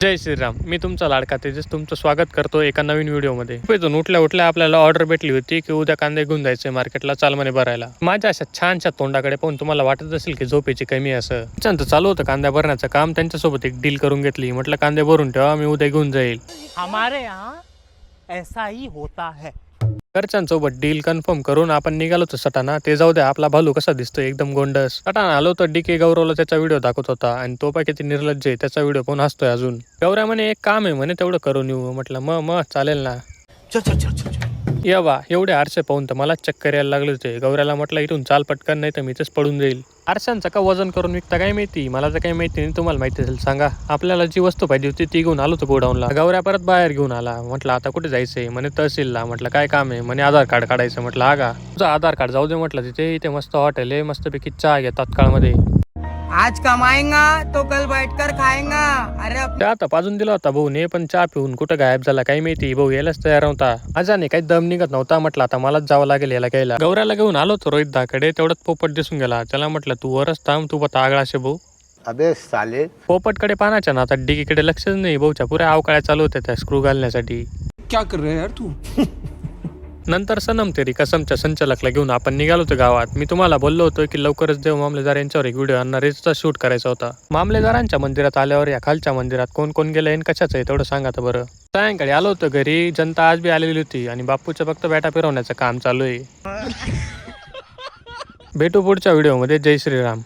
जय श्रीराम. मी तुमचा लाडका तेजस तुमचं स्वागत करतो एका नवीन व्हिडिओमध्ये. झोपेतून उठल्या उठल्या आपल्याला ऑर्डर भेटली होती की उद्या कांदे घेऊन जायचे मार्केटला चालमने भरायला. माझ्या अशा छानशा तोंडाकडे पाहून तुम्हाला वाटत असेल की झोपेची कमी असं. त्याच्यानंतर चालू होतं कांद्या भरण्याचं काम. त्यांच्यासोबत एक डील करून घेतली. म्हटलं कांदे भरून ठेवा, मी उद्या घेऊन जाईल. हमारे यहाँ ऐसा ही होता है. घरच्यांसोबत डील कन्फर्म करून आपण निघालो होतो सटाणा. ते जाऊ द्या, आपला भालू कसा दिसतोय एकदम गोंडस. सटाणा आलो तर डीके गौरवला त्याचा व्हिडिओ दाखवत होता आणि तो पाय किती निर्लज्ज आहे, त्याचा व्हिडिओ पण हसतोय अजून. गौऱ्या म्हणे एक काम आहे म्हणे तेवढं करून येऊ. म्हटलं मग चालेल ना. चल चल चल चल चल. या वा, एवढे आरसे पाहून तर मला चक्कर यायला लागले होते. गौऱ्याला म्हटलं इथून चाल पटकन, नाही तर मी तेच पडून जाईल. आरशांचं का वजन करून विकता काय माहिती, मला तर काही माहिती नाही. तुम्हाला माहिती असेल सांगा. आपल्याला जी वस्तू पाहिजे होती ती घेऊन आलो होतो गोडाऊनला. गौऱ्या परत बाहेर घेऊन आला. म्हटलं आता कुठे जायचंय म्हणे तहसीलला. म्हटलं काय काम आहे म्हणे आधार कार्ड काढायचं. म्हटलं हा का, तुझं आधार कार्ड जाऊ दे म्हटलं. इथे मस्त हॉटेल आहे, मस्तपैकी चहा घ्या तात्काळमध्ये. आज कमाएंगा तो कल बैठकर खाएंगा. अरे चहा तर पाजून दिला होता भाऊने, पण चहा पिऊन कुठं गायब झाला काही माहिती. भाऊ यायलाच तयार नव्हता. आजाने काही दम निघत नव्हता. म्हटलं आता मलाच जावं लागेल याला घ्यायला. गौऱ्याला घेऊन आलो होतो रोहित दाकडे. तेवढ्यात पोपट दिसून गेला. त्याला म्हटलं तू वरच थांब, तू बता आगळा शे भाऊ. अबे साले, पोपटकडे पानाच्या ना आता डिकीकडे लक्षच नाही. भाऊच्या पुऱ्या अवकाळ्या चालू होत्या त्या स्क्रू घालण्यासाठी. क्या कर रहे हैं यार तू? नंतर सनम तेरी कसमच्या संचालकला घेऊन आपण निघालो होतो गावात. मी तुम्हाला बोललो होतो की लवकरच देव मामलेदार यांच्यावर एक व्हिडिओ आणणार आहे, शूट करायचा होता. मामलेदारांच्या मंदिरात आल्यावर या खालच्या मंदिरात कोण कोण गेलं आणि कशाचं आहे तेवढं सांगा तर बरं. सायंकाळी आलो होतो घरी. जनता आज बी आलेली होती आणि बापूचं फक्त बॅटा फिरवण्याचं काम चालू आहे. भेटू पुढच्या व्हिडिओमध्ये. जय श्रीराम.